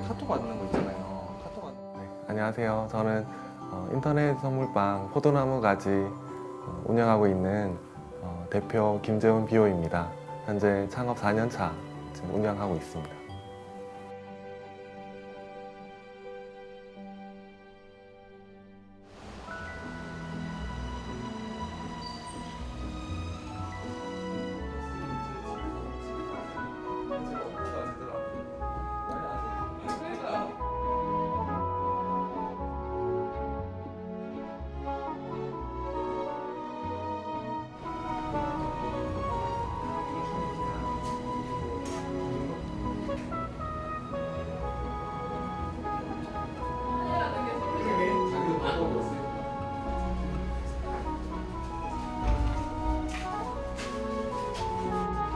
카톡 받는 거 있잖아요. 네, 안녕하세요. 저는 인터넷 선물방 포도나무 가지 운영하고 있는 대표 김재훈 비호입니다. 현재 창업 4년 차 지금 운영하고 있습니다.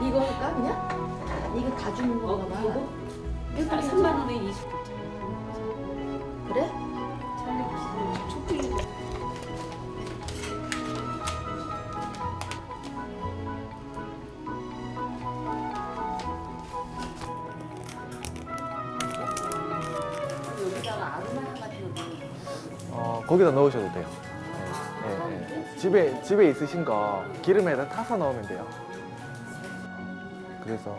이거 할까 그냥? 이거 다 주는 건가 봐. 이거? 3만 원에 20. 그래? 여기다가 아로마 같은 거. 거기다 넣으셔도 돼요. 네. 집에 있으신 거 기름에다 타서 넣으면 돼요. 그래서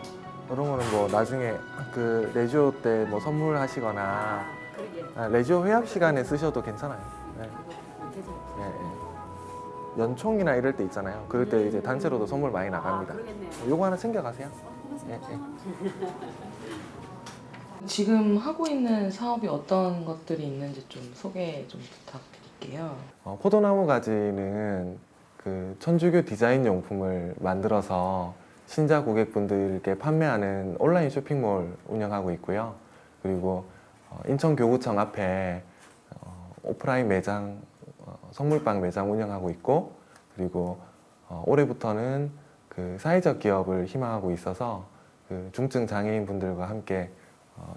이런 거는 뭐 나중에 그 레지오 때 뭐 선물하시거나 레지오 회합 시간에 쓰셔도 괜찮아요. 네. 네. 연총이나 이럴 때 있잖아요. 그럴 때 이제 단체로도 선물 많이 나갑니다. 요거 하나 챙겨가세요. 네. 지금 하고 있는 사업이 어떤 것들이 있는지 좀 소개 좀 부탁드릴게요. 포도나무 가지는 그 천주교 디자인 용품을 만들어서 신자 고객분들께 판매하는 온라인 쇼핑몰 운영하고 있고요. 그리고 인천교구청 앞에 오프라인 매장, 선물방 매장 운영하고 있고, 그리고 올해부터는 그 사회적 기업을 희망하고 있어서 그 중증 장애인 분들과 함께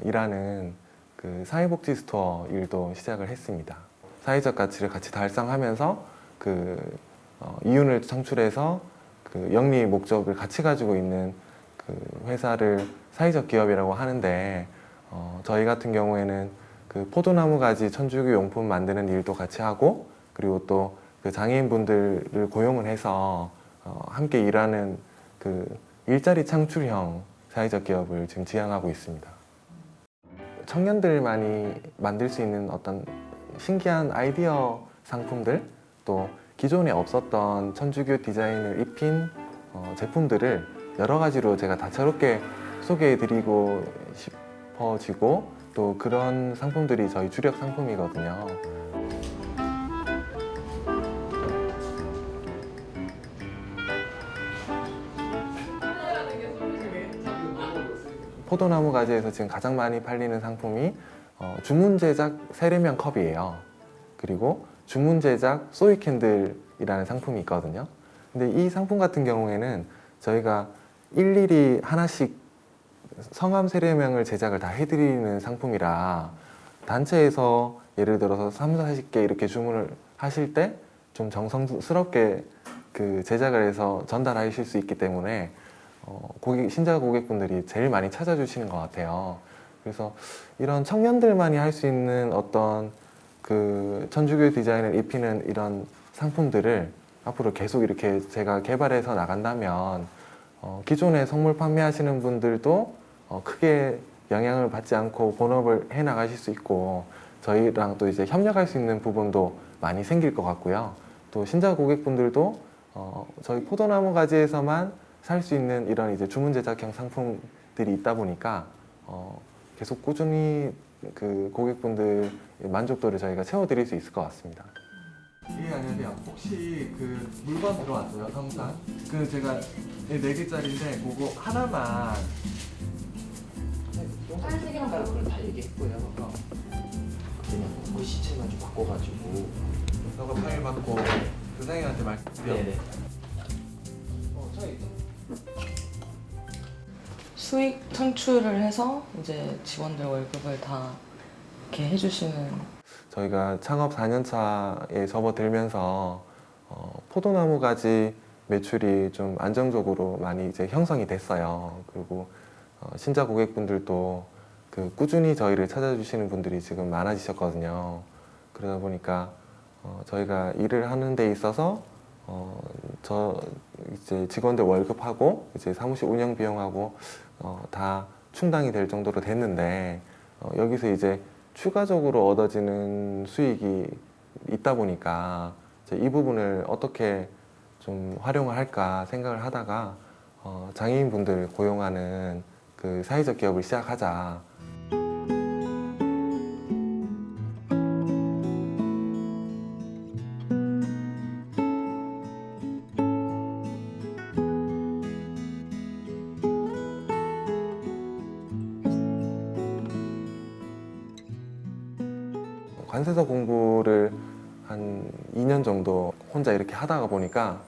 일하는 그 사회복지 스토어 일도 시작을 했습니다. 사회적 가치를 같이 달성하면서 그 이윤을 창출해서 그 영리 목적을 같이 가지고 있는 그 회사를 사회적 기업이라고 하는데, 저희 같은 경우에는 그 포도나무 가지 천주교 용품 만드는 일도 같이 하고, 그리고 또 그 장애인분들을 고용을 해서 함께 일하는 그 일자리 창출형 사회적 기업을 지금 지향하고 있습니다. 청년들만이 만들 수 있는 어떤 신기한 아이디어 상품들, 또 기존에 없었던 천주교 디자인을 입힌 제품들을 여러 가지로 제가 다채롭게 소개해드리고 싶어지고, 또 그런 상품들이 저희 주력 상품이거든요. 포도나무 가지에서 지금 가장 많이 팔리는 상품이 주문 제작 세례명 컵이에요. 그리고 주문 제작 소이 캔들이라는 상품이 있거든요. 근데 이 상품 같은 경우에는 저희가 일일이 하나씩 성함 세례명을 제작을 다 해드리는 상품이라, 단체에서 예를 들어서 3, 40개 이렇게 주문을 하실 때 좀 정성스럽게 그 제작을 해서 전달하실 수 있기 때문에 신자 고객분들이 제일 많이 찾아주시는 것 같아요. 그래서 이런 청년들만이 할 수 있는 어떤 그 천주교 디자인을 입히는 이런 상품들을 앞으로 계속 이렇게 제가 개발해서 나간다면 기존에 선물 판매하시는 분들도 크게 영향을 받지 않고 본업을 해 나가실 수 있고, 저희랑 또 이제 협력할 수 있는 부분도 많이 생길 것 같고요. 또 신자 고객분들도 저희 포도나무 가지에서만 살 수 있는 이런 이제 주문 제작형 상품들이 있다 보니까 계속 꾸준히 그 고객분들 만족도를 저희가 채워드릴 수 있을 것 같습니다. 예, 안녕하세요. 혹시 그 물건 들어왔어요, 성상? 그 제가 4개짜리인데 그거 하나만 빨간색이랑 다른 다 얘기했고요. 그냥 그 시체만 좀 바꿔가지고. 너가 파일 받고 교장님한테 말씀드려. 네네. 수익 창출을 해서 이제 직원들 월급을 다 이렇게 해주시는. 저희가 창업 4년 차에 접어들면서 포도나무 가지 매출이 좀 안정적으로 많이 이제 형성이 됐어요. 그리고 신자 고객분들도 그 꾸준히 저희를 찾아주시는 분들이 지금 많아지셨거든요. 그러다 보니까 저희가 일을 하는 데 있어서 저 이제 직원들 월급하고 이제 사무실 운영 비용하고 다 충당이 될 정도로 됐는데 여기서 이제 추가적으로 얻어지는 수익이 있다 보니까 이제 이 부분을 어떻게 좀 활용을 할까 생각을 하다가 장애인분들 고용하는 그 사회적 기업을 시작하자. 관세서 공부를 한 2년 정도 혼자 이렇게 하다가 보니까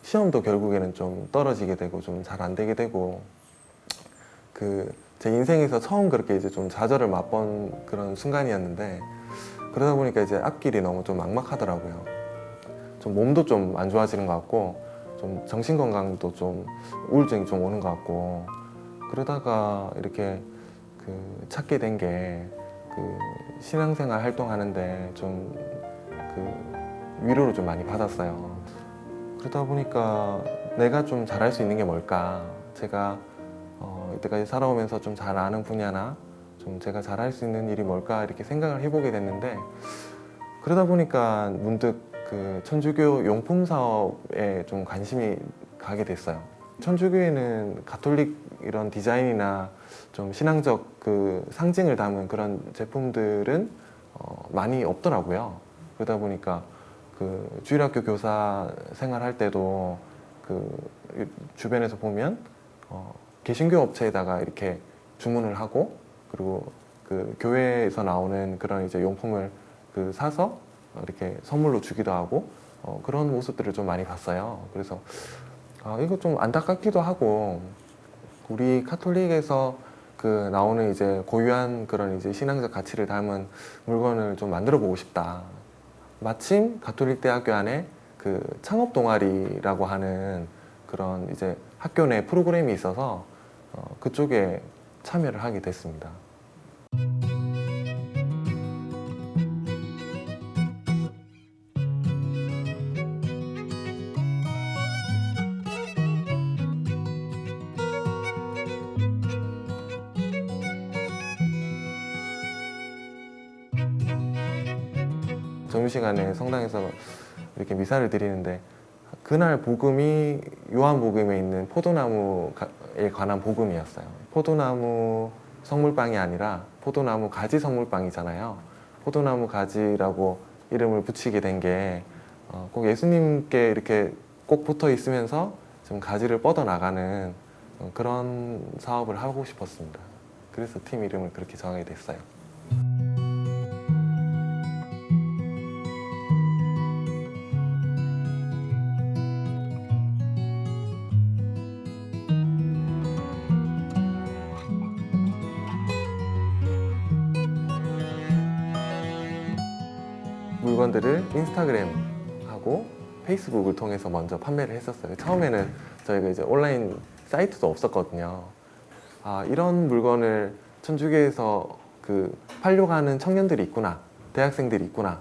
시험도 결국에는 좀 떨어지게 되고 좀 잘 안 되게 되고 그 제 인생에서 처음 그렇게 이제 좀 좌절을 맛본 그런 순간이었는데 그러다 보니까 이제 앞길이 너무 좀 막막하더라고요. 좀 몸도 좀 안 좋아지는 것 같고 좀 정신 건강도 좀 우울증이 좀 오는 것 같고 그러다가 이렇게 그 찾게 된 게 그 신앙생활 활동하는데 좀 그 위로를 좀 많이 받았어요. 그러다 보니까 내가 좀 잘할 수 있는 게 뭘까? 제가 이때까지 살아오면서 좀 잘 아는 분야나 좀 제가 잘할 수 있는 일이 뭘까 이렇게 생각을 해보게 됐는데 그러다 보니까 문득 그 천주교 용품 사업에 좀 관심이 가게 됐어요. 천주교에는 가톨릭 이런 디자인이나 좀 신앙적 그 상징을 담은 그런 제품들은 많이 없더라고요. 그러다 보니까 그 주일학교 교사 생활할 때도 그 주변에서 보면 개신교 업체에다가 이렇게 주문을 하고 그리고 그 교회에서 나오는 그런 이제 용품을 그 사서 이렇게 선물로 주기도 하고 그런 모습들을 좀 많이 봤어요. 그래서 이거 좀 안타깝기도 하고 우리 카톨릭에서 그 나오는 이제 고유한 그런 이제 신앙적 가치를 담은 물건을 좀 만들어 보고 싶다. 마침 가톨릭 대학교 안에 그 창업 동아리라고 하는 그런 이제 학교 내 프로그램이 있어서 그쪽에 참여를 하게 됐습니다. 점심시간에 성당에서 이렇게 미사를 드리는데 그날 복음이 요한복음에 있는 포도나무에 관한 복음이었어요. 포도나무 성물빵이 아니라 포도나무 가지 성물빵이잖아요. 포도나무 가지라고 이름을 붙이게 된 게 꼭 예수님께 이렇게 꼭 붙어 있으면서 좀 가지를 뻗어 나가는 그런 사업을 하고 싶었습니다. 그래서 팀 이름을 그렇게 정하게 됐어요. 물건들을 인스타그램하고 페이스북을 통해서 먼저 판매를 했었어요. 처음에는 저희가 이제 온라인 사이트도 없었거든요. 이런 물건을 천주교에서 그 팔려고 하는 청년들이 있구나, 대학생들이 있구나.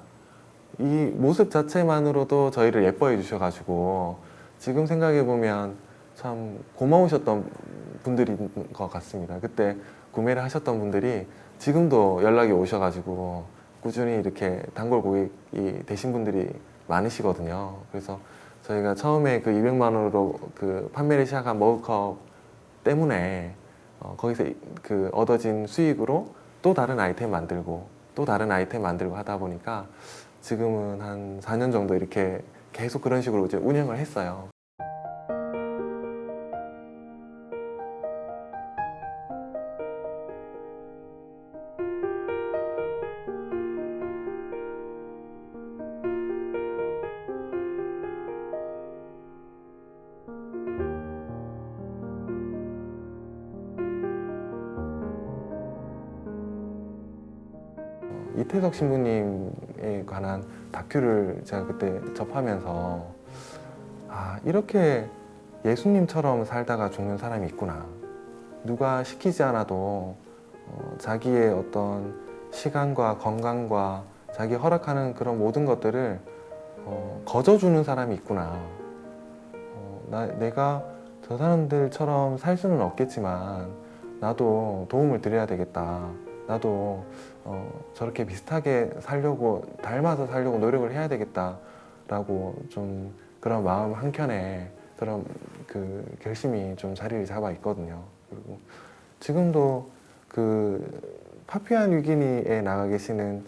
이 모습 자체만으로도 저희를 예뻐해 주셔가지고 지금 생각해 보면 참 고마우셨던 분들인 것 같습니다. 그때 구매를 하셨던 분들이 지금도 연락이 오셔가지고 꾸준히 이렇게 단골 고객이 되신 분들이 많으시거든요. 그래서 저희가 처음에 그 200만 원으로 그 판매를 시작한 머그컵 때문에 거기서 그 얻어진 수익으로 또 다른 아이템 만들고 또 다른 아이템 만들고 하다 보니까 지금은 한 4년 정도 이렇게 계속 그런 식으로 이제 운영을 했어요. 이태석 신부님에 관한 다큐를 제가 그때 접하면서 아, 이렇게 예수님처럼 살다가 죽는 사람이 있구나. 누가 시키지 않아도 자기의 어떤 시간과 건강과 자기 허락하는 그런 모든 것들을 거저주는 사람이 있구나. 내가 저 사람들처럼 살 수는 없겠지만 나도 도움을 드려야 되겠다. 나도 저렇게 비슷하게 살려고 닮아서 살려고 노력을 해야 되겠다라고 좀 그런 마음 한켠에 그런 그 결심이 좀 자리를 잡아 있거든요. 그리고 지금도 그 파푸아 뉴기니에 나가 계시는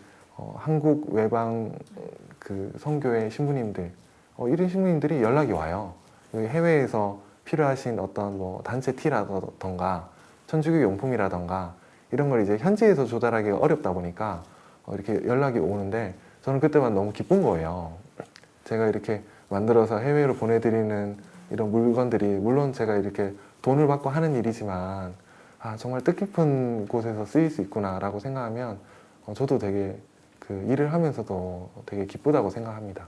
한국 외방 그 선교회 신부님들 이런 신부님들이 연락이 와요. 해외에서 필요하신 어떤 뭐 단체 티라던가 천주교 용품이라던가 이런 걸 이제 현지에서 조달하기가 어렵다 보니까 이렇게 연락이 오는데 저는 그때만 너무 기쁜 거예요. 제가 이렇게 만들어서 해외로 보내드리는 이런 물건들이 물론 제가 이렇게 돈을 받고 하는 일이지만 아, 정말 뜻깊은 곳에서 쓰일 수 있구나라고 생각하면 저도 되게 그 일을 하면서도 되게 기쁘다고 생각합니다.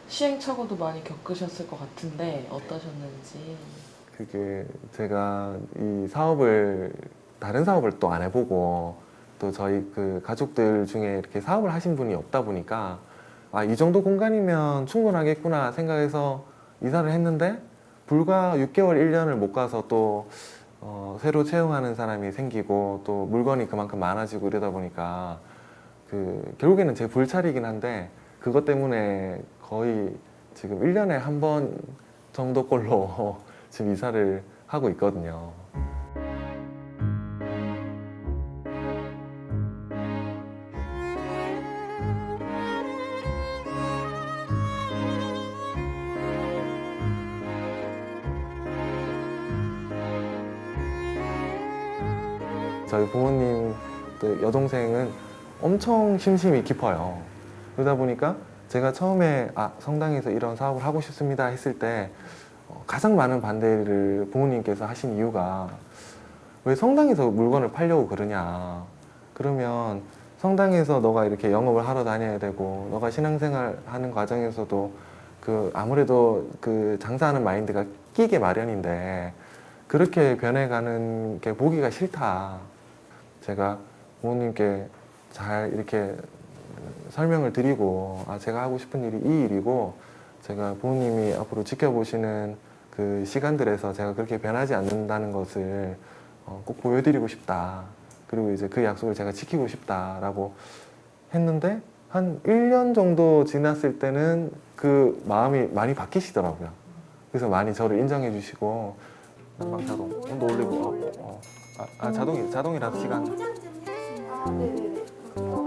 시행착오도 많이 겪으셨을 것 같은데 어떠셨는지. 그게 제가 이 사업을 다른 사업을 또 안 해보고 또 저희 그 가족들 중에 이렇게 사업을 하신 분이 없다 보니까 아, 이 정도 공간이면 충분하겠구나 생각해서 이사를 했는데 불과 6개월, 1년을 못 가서 또 새로 채용하는 사람이 생기고 또 물건이 그만큼 많아지고 이러다 보니까 그 결국에는 제 불찰이긴 한데 그것 때문에 거의 지금 1년에 한 번 정도 꼴로 지금 이사를 하고 있거든요. 저희 부모님 또 여동생은 엄청 심심이 깊어요. 그러다 보니까 제가 처음에 성당에서 이런 사업을 하고 싶습니다 했을 때 가장 많은 반대를 부모님께서 하신 이유가 왜 성당에서 물건을 팔려고 그러냐. 그러면 성당에서 너가 이렇게 영업을 하러 다녀야 되고 너가 신앙생활 하는 과정에서도 그 아무래도 그 장사하는 마인드가 끼게 마련인데 그렇게 변해가는 게 보기가 싫다. 제가 부모님께 잘 이렇게 설명을 드리고 제가 하고 싶은 일이 이 일이고 제가 부모님이 앞으로 지켜보시는 그 시간들에서 제가 그렇게 변하지 않는다는 것을 꼭 보여드리고 싶다. 그리고 이제 그 약속을 제가 지키고 싶다라고 했는데 한 1년 정도 지났을 때는 그 마음이 많이 바뀌시더라고요. 그래서 많이 저를 인정해 주시고 자동 온도 올리고 자동이라서 시간 포장 좀 해주시면. 아, 네네네. 그거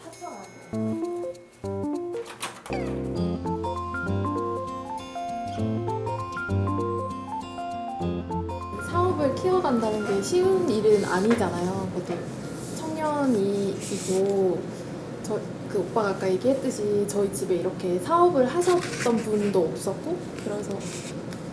샀어요. 사업을 키워간다는 게 쉬운 일은 아니잖아요. 그것도 청년이시고 그 오빠가 아까 얘기했듯이 저희 집에 이렇게 사업을 하셨던 분도 없었고 그래서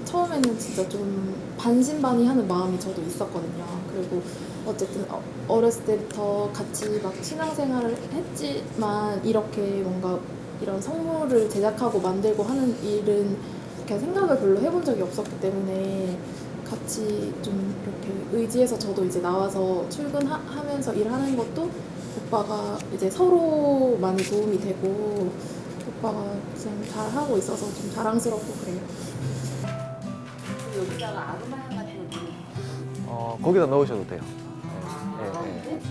처음에는 진짜 좀 반신반의하는 마음이 저도 있었거든요. 그리고 어쨌든 어렸을 때부터 같이 막 신앙생활을 했지만 이렇게 뭔가 이런 성물을 제작하고 만들고 하는 일은 이렇게 생각을 별로 해본 적이 없었기 때문에 같이 좀 이렇게 의지해서 저도 이제 나와서 출근하면서 일하는 것도 오빠가 이제 서로 많이 도움이 되고 오빠가 그냥 잘 하고 있어서 좀 자랑스럽고 그래요. 여기다가 아로마 향 같은 거 거기다 넣으셔도 돼요.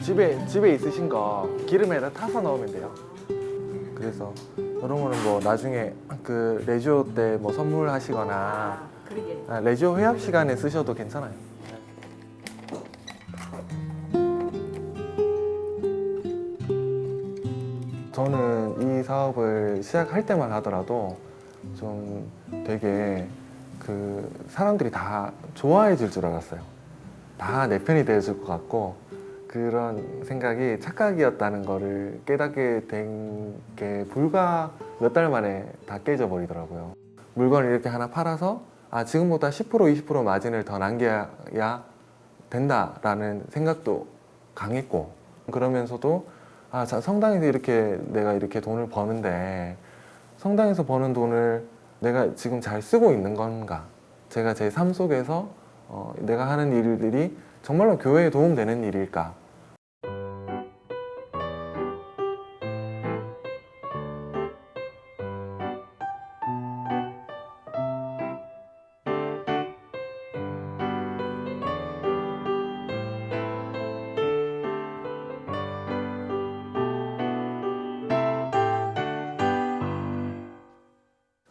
집에 있으신 거 기름에다 타서 넣으면 돼요. 그래서 그런 거는 뭐 나중에 그 레지오 때 뭐 선물하시거나 그러게. 레지오 회합 시간에 쓰셔도 괜찮아요. 저는 이 사업을 시작할 때만 하더라도 좀 되게 그 사람들이 다 좋아해 줄 줄 알았어요. 다 내 편이 되어줄 것 같고 그런 생각이 착각이었다는 거를 깨닫게 된 게 불과 몇 달 만에 다 깨져 버리더라고요. 물건을 이렇게 하나 팔아서 지금보다 10% 20% 마진을 더 남겨야 된다라는 생각도 강했고 그러면서도 성당에서 이렇게 내가 이렇게 돈을 버는데 성당에서 버는 돈을 내가 지금 잘 쓰고 있는 건가? 제가 제 삶 속에서 내가 하는 일들이 정말로 교회에 도움되는 일일까?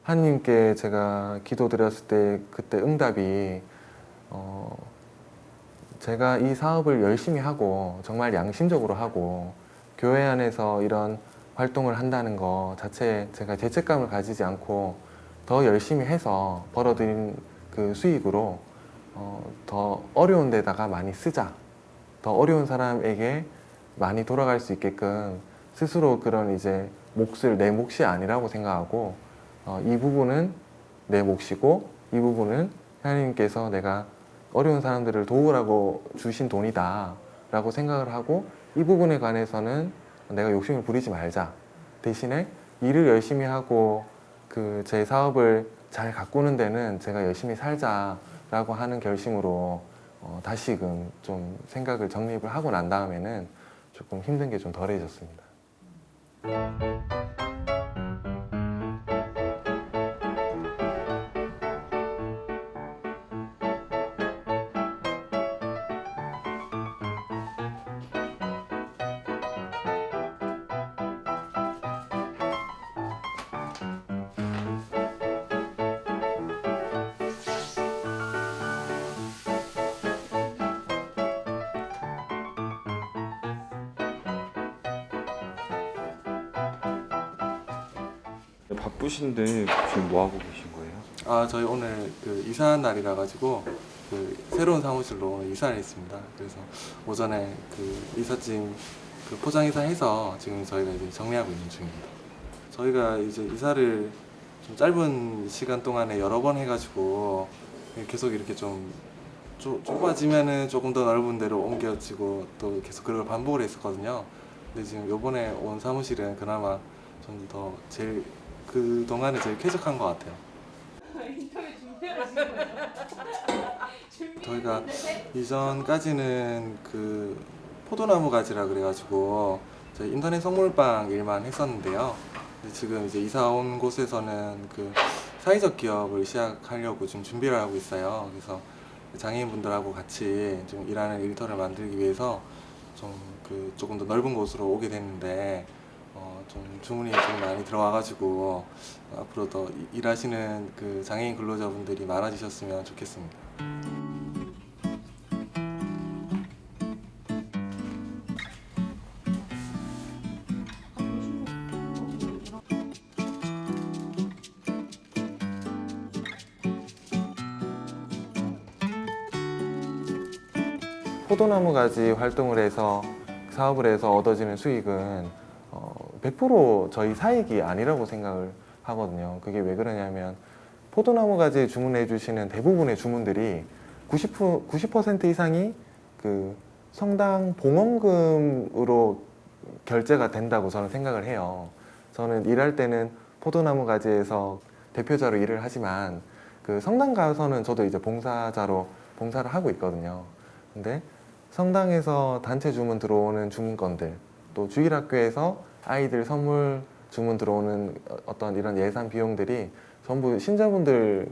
하나님께 제가 기도드렸을 때 그때 응답이 제가 이 사업을 열심히 하고 정말 양심적으로 하고 교회 안에서 이런 활동을 한다는 거 자체에 제가 죄책감을 가지지 않고 더 열심히 해서 벌어들인 그 수익으로 더 어려운 데다가 많이 쓰자. 더 어려운 사람에게 많이 돌아갈 수 있게끔 스스로 그런 이제 몫을 내 몫이 아니라고 생각하고 이 부분은 내 몫이고 이 부분은 하나님께서 내가 어려운 사람들을 도우라고 주신 돈이다 라고 생각을 하고 이 부분에 관해서는 내가 욕심을 부리지 말자. 대신에 일을 열심히 하고 그 제 사업을 잘 가꾸는 데는 제가 열심히 살자라고 하는 결심으로 다시금 좀 생각을 정립을 하고 난 다음에는 조금 힘든 게 좀 덜해졌습니다. 바쁘신데 지금 뭐 하고 계신 거예요? 저희 오늘 그 이사한 날이라 가지고 그 새로운 사무실로 오늘 이사를 했습니다. 그래서 오전에 그 이삿짐 그 포장 이사해서 지금 저희가 이제 정리하고 있는 중입니다. 저희가 이제 이사를 좀 짧은 시간 동안에 여러 번 해가지고 계속 이렇게 좀 좁아지면은 조금 더 넓은 데로 옮겨지고 또 계속 그걸 반복을 했었거든요. 근데 지금 요번에 온 사무실은 그나마 좀 더 제일 그 동안에 제일 쾌적한 것 같아요. 저희가 이전까지는 그 포도나무 가지라 그래가지고 저희 인터넷 선물방 일만 했었는데요. 근데 지금 이제 이사 온 곳에서는 그 사회적 기업을 시작하려고 지금 준비를 하고 있어요. 그래서 장애인분들하고 같이 좀 일하는 일터를 만들기 위해서 조금 더 넓은 곳으로 오게 됐는데 좀 주문이 좀 많이 들어와가지고 앞으로 더 일하시는 그 장애인 근로자분들이 많아지셨으면 좋겠습니다. 포도나무 가지 활동을 해서 사업을 해서 얻어지는 수익은 100% 저희 사익이 아니라고 생각을 하거든요. 그게 왜 그러냐면 포도나무 가지 주문해 주시는 대부분의 주문들이 90% 이상이 그 성당 봉헌금으로 결제가 된다고 저는 생각을 해요. 저는 일할 때는 포도나무 가지에서 대표자로 일을 하지만 그 성당 가서는 저도 이제 봉사자로 봉사를 하고 있거든요. 근데 성당에서 단체 주문 들어오는 주문건들, 또 주일학교에서 아이들 선물 주문 들어오는 어떤 이런 예산 비용들이 전부 신자분들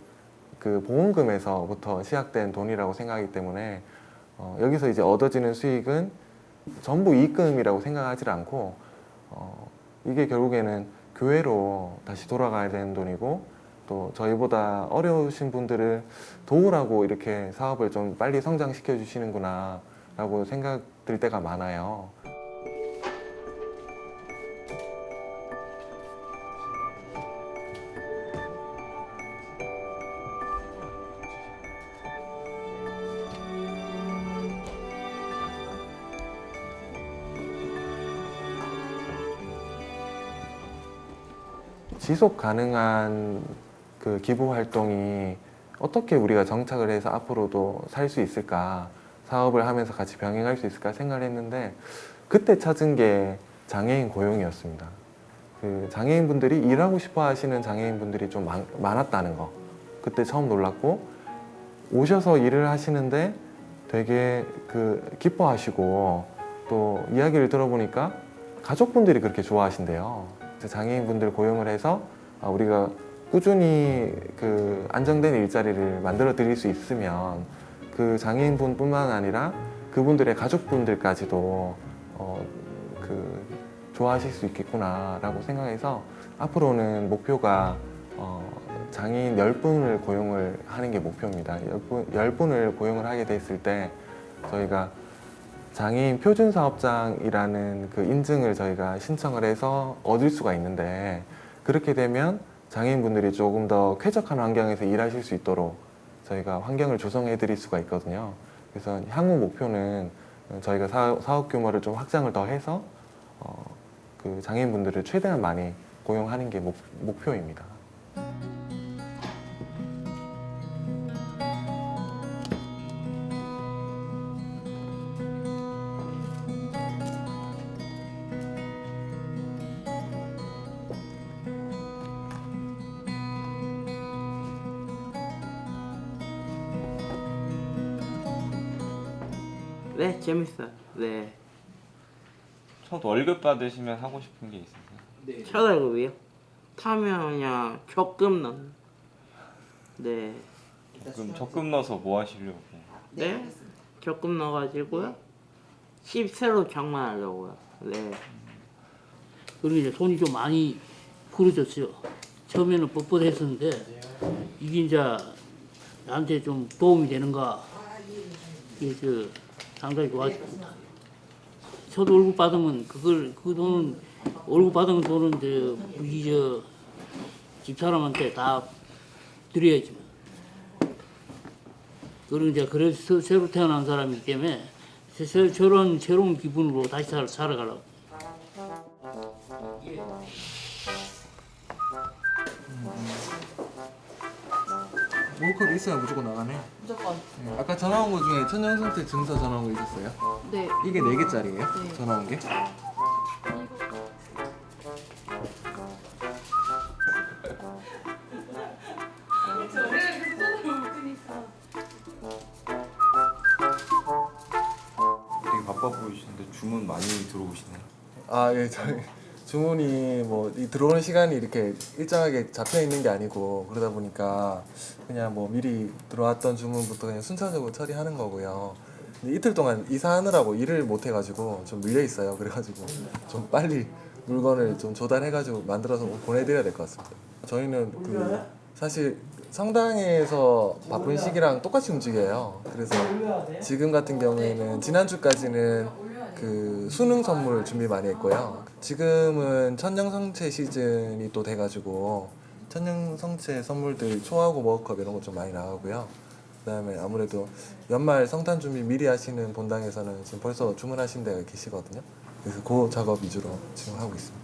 그 보험금에서부터 시작된 돈이라고 생각하기 때문에 여기서 이제 얻어지는 수익은 전부 이익금이라고 생각하지 않고 이게 결국에는 교회로 다시 돌아가야 되는 돈이고 또 저희보다 어려우신 분들을 도우라고 이렇게 사업을 좀 빨리 성장시켜 주시는구나 라고 생각 들 때가 많아요. 지속 가능한 그 기부 활동이 어떻게 우리가 정착을 해서 앞으로도 살 수 있을까, 사업을 하면서 같이 병행할 수 있을까 생각을 했는데 그때 찾은 게 장애인 고용이었습니다. 그 장애인분들이 일하고 싶어 하시는 장애인분들이 좀 많았다는 거 그때 처음 놀랐고, 오셔서 일을 하시는데 되게 기뻐하시고 또 이야기를 들어보니까 가족분들이 그렇게 좋아하신대요. 장애인분들 고용을 해서 우리가 꾸준히 안정된 일자리를 만들어 드릴 수 있으면 그 장애인분뿐만 아니라 그분들의 가족분들까지도 좋아하실 수 있겠구나라고 생각해서 앞으로는 목표가 장애인 10분을 고용을 하는 게 목표입니다. 10분을 고용을 하게 됐을 때 저희가 장애인 표준사업장이라는 그 인증을 저희가 신청을 해서 얻을 수가 있는데, 그렇게 되면 장애인분들이 조금 더 쾌적한 환경에서 일하실 수 있도록 저희가 환경을 조성해 드릴 수가 있거든요. 그래서 향후 목표는 저희가 사업 규모를 좀 확장을 더 해서 그 장애인분들을 최대한 많이 고용하는 게 목표입니다. 네, 재밌어요. 네. 첫 월급 받으시면 하고 싶은 게 있으세요? 네. 첫 월급이요? 타면 그냥 적금 넣는. 네. 그럼 적금 넣어서 뭐 하시려고? 네? 적금 넣어가지고요. 집 새로 장만하려고요. 네. 그리고 이제 돈이 좀 많이 풀어졌어요. 처음에는 뻣뻣했었는데 이게 이제 나한테 좀 도움이 되는가, 이게 상당히 좋아졌습니다. 저도 월급 받으면 그 돈은 월급 받은 돈은 우리 집사람한테 다 드려야지만. 그리고 이제 그래서 새로 태어난 사람이기 때문에 저런 새로운 기분으로 다시 살아가려고. 월급이 있어야 무조건 나가네. 무조건. 아까 전화 온 거 중에 천연성체 증서 전화 온 거 있었어요? 네. 이게 4개짜리예요? 네. 전화 온 게? 되게 바빠 보이시는데 주문 많이 들어오시네요. 아, 예, 저희 주문이 들어오는 시간이 이렇게 일정하게 잡혀 있는 게 아니고 그러다 보니까 그냥 미리 들어왔던 주문부터 그냥 순차적으로 처리하는 거고요. 근데 이틀 동안 이사하느라고 일을 못 해가지고 좀 밀려 있어요. 그래가지고 좀 빨리 물건을 좀 조달해가지고 만들어서 보내드려야 될 것 같습니다. 저희는 사실 성당에서 바쁜 시기랑 똑같이 움직여요. 그래서 지금 같은 경우에는 지난주까지는 수능 선물 준비 많이 했고요. 지금은 천연성체 시즌이 또 돼가지고 천연성체 선물들 초하고 머그컵 이런 거 좀 많이 나가고요. 그다음에 아무래도 연말 성탄 준비 미리 하시는 본당에서는 지금 벌써 주문하신 데가 계시거든요. 그래서 그 작업 위주로 지금 하고 있습니다.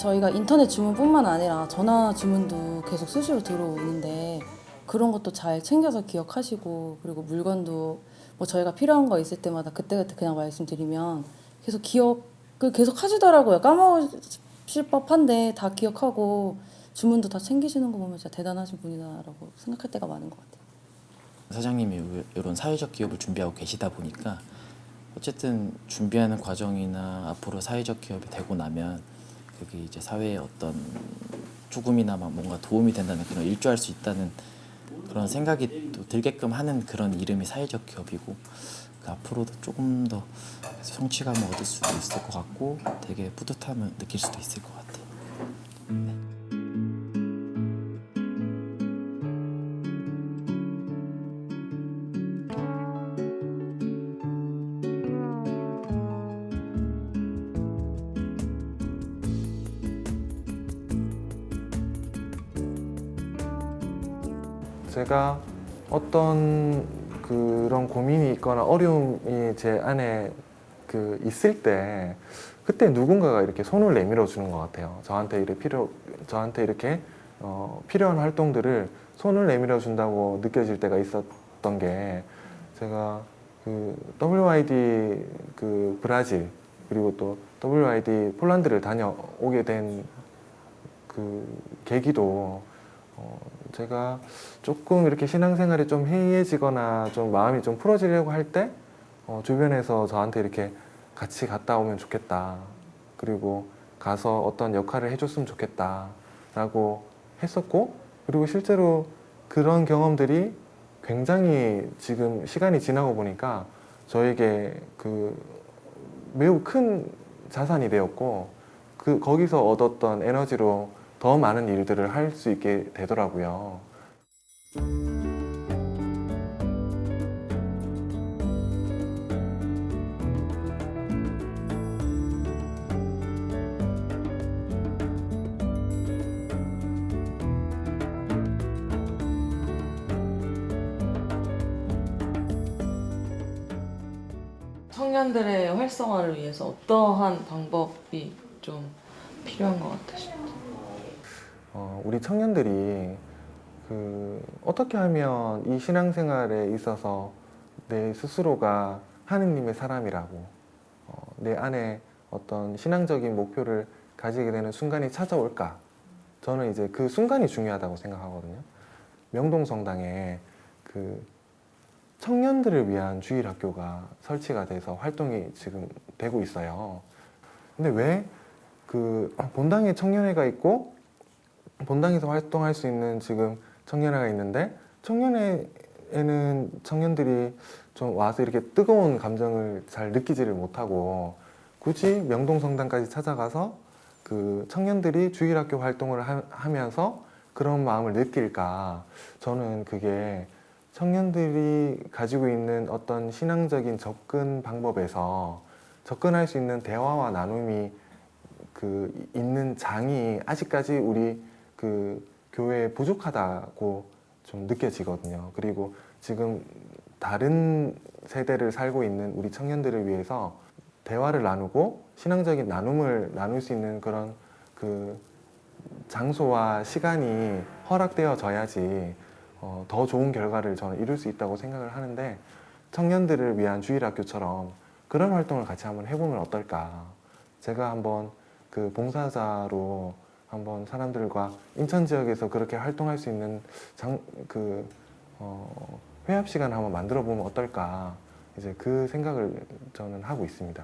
저희가 인터넷 주문뿐만 아니라 전화 주문도 계속 수시로 들어오는데 그런 것도 잘 챙겨서 기억하시고 그리고 물건도 뭐 저희가 필요한 거 있을 때마다 그때그때 그냥 말씀드리면 계속 기억을 계속 하시더라고요. 까먹으실 법한데 다 기억하고 주문도 다 챙기시는 거 보면 진짜 대단하신 분이다라고 생각할 때가 많은 것 같아요. 사장님이 이런 사회적 기업을 준비하고 계시다 보니까 어쨌든 준비하는 과정이나 앞으로 사회적 기업이 되고 나면 그게 이제 사회에 어떤 조금이나마 뭔가 도움이 된다는 그런 일조할 수 있다는 그런 생각이 또 들게끔 하는 그런 이름이 사회적 기업이고 그 앞으로도 조금 더 성취감을 얻을 수도 있을 것 같고 되게 뿌듯함을 느낄 수도 있을 것 같아요. 네. 제가 어떤 그런 고민이 있거나 어려움이 제 안에 있을 때 그때 누군가가 이렇게 손을 내밀어 주는 것 같아요. 저한테 이렇게 필요한 활동들을 손을 내밀어 준다고 느껴질 때가 있었던 게 제가 WID 브라질 그리고 또 WID 폴란드를 다녀오게 된 계기도 제가 조금 이렇게 신앙생활이 좀 해이해지거나 좀 마음이 좀 풀어지려고 할 때 주변에서 저한테 이렇게 같이 갔다 오면 좋겠다. 그리고 가서 어떤 역할을 해줬으면 좋겠다. 라고 했었고, 그리고 실제로 그런 경험들이 굉장히 지금 시간이 지나고 보니까 저에게 매우 큰 자산이 되었고, 거기서 얻었던 에너지로 더 많은 일들을 할 수 있게 되더라고요. 청년들의 활성화를 위해서 어떠한 방법이 좀 필요한 것 같으신가요? 우리 청년들이 어떻게 하면 이 신앙생활에 있어서 내 스스로가 하느님의 사람이라고 내 안에 어떤 신앙적인 목표를 가지게 되는 순간이 찾아올까? 저는 이제 그 순간이 중요하다고 생각하거든요. 명동성당에 청년들을 위한 주일학교가 설치가 돼서 활동이 지금 되고 있어요. 근데 왜 본당에 청년회가 있고 본당에서 활동할 수 있는 지금 청년회가 있는데 청년회에는 청년들이 좀 와서 이렇게 뜨거운 감정을 잘 느끼지를 못하고 굳이 명동성당까지 찾아가서 청년들이 주일학교 활동을 하면서 그런 마음을 느낄까? 저는 그게 청년들이 가지고 있는 어떤 신앙적인 접근 방법에서 접근할 수 있는 대화와 나눔이 있는 장이 아직까지 우리 교회에 부족하다고 좀 느껴지거든요. 그리고 지금 다른 세대를 살고 있는 우리 청년들을 위해서 대화를 나누고 신앙적인 나눔을 나눌 수 있는 그런 장소와 시간이 허락되어져야지 더 좋은 결과를 저는 이룰 수 있다고 생각을 하는데 청년들을 위한 주일학교처럼 그런 활동을 같이 한번 해보면 어떨까. 제가 한번 봉사자로 한번 사람들과 인천 지역에서 그렇게 활동할 수 있는 회합 시간을 한번 만들어 보면 어떨까. 이제 그 생각을 저는 하고 있습니다.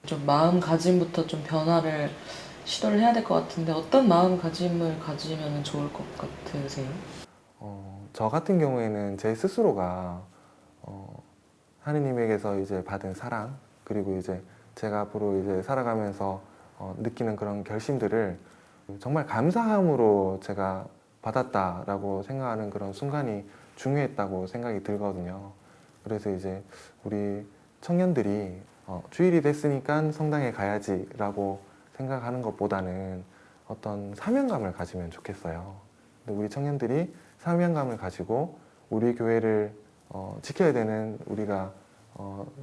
좀 마음가짐부터 좀 변화를 시도를 해야 될 것 같은데 어떤 마음가짐을 가지면 좋을 것 같으세요? 저 같은 경우에는 제 스스로가 하느님에게서 이제 받은 사랑 그리고 이제 제가 앞으로 이제 살아가면서 느끼는 그런 결심들을 정말 감사함으로 제가 받았다라고 생각하는 그런 순간이 중요했다고 생각이 들거든요. 그래서 이제 우리 청년들이 주일이 됐으니까 성당에 가야지라고 생각하는 것보다는 어떤 사명감을 가지면 좋겠어요. 근데 우리 청년들이 사명감을 가지고 우리 교회를 지켜야 되는 우리가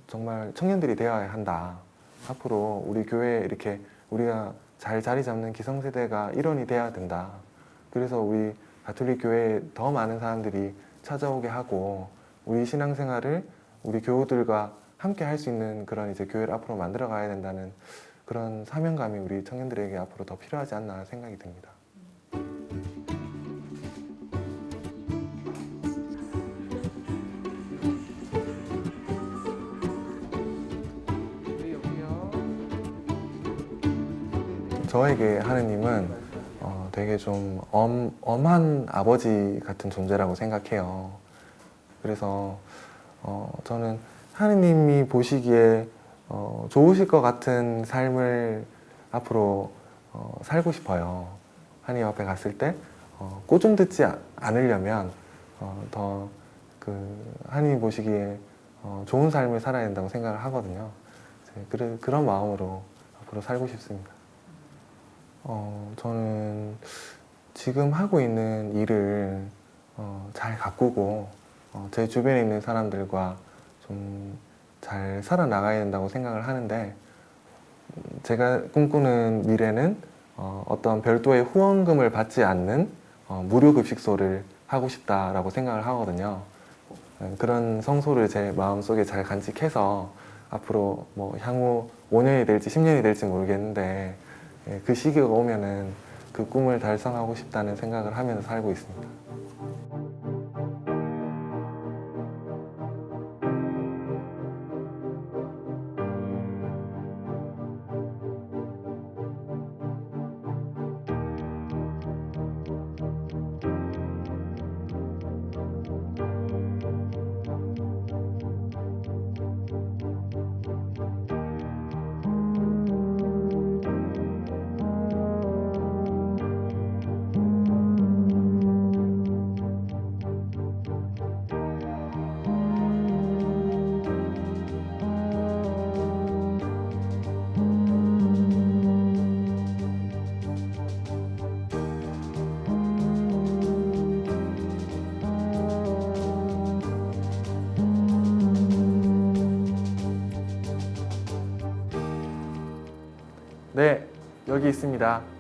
정말 청년들이 되어야 한다. 앞으로 우리 교회에 이렇게 우리가 잘 자리 잡는 기성세대가 일원이 돼야 된다. 그래서 우리 가톨릭 교회에 더 많은 사람들이 찾아오게 하고 우리 신앙생활을 우리 교우들과 함께 할 수 있는 그런 이제 교회를 앞으로 만들어 가야 된다는 그런 사명감이 우리 청년들에게 앞으로 더 필요하지 않나 생각이 듭니다. 저에게 하느님은 되게 좀 엄한 아버지 같은 존재라고 생각해요. 그래서 저는 하느님이 보시기에 좋으실 것 같은 삶을 앞으로 살고 싶어요. 하느님 앞에 갔을 때 꼬좀 듣지 않으려면 더 하느님 보시기에 좋은 삶을 살아야 된다고 생각을 하거든요. 그런 마음으로 앞으로 살고 싶습니다. 저는 지금 하고 있는 일을 잘 가꾸고 제 주변에 있는 사람들과 좀 잘 살아나가야 된다고 생각을 하는데 제가 꿈꾸는 미래는 어떤 별도의 후원금을 받지 않는 무료 급식소를 하고 싶다라고 생각을 하거든요. 그런 성소를 제 마음속에 잘 간직해서 앞으로 뭐 향후 5년이 될지 10년이 될지 모르겠는데 그 시기가 오면은 그 꿈을 달성하고 싶다는 생각을 하면서 살고 있습니다. 네, 여기 있습니다.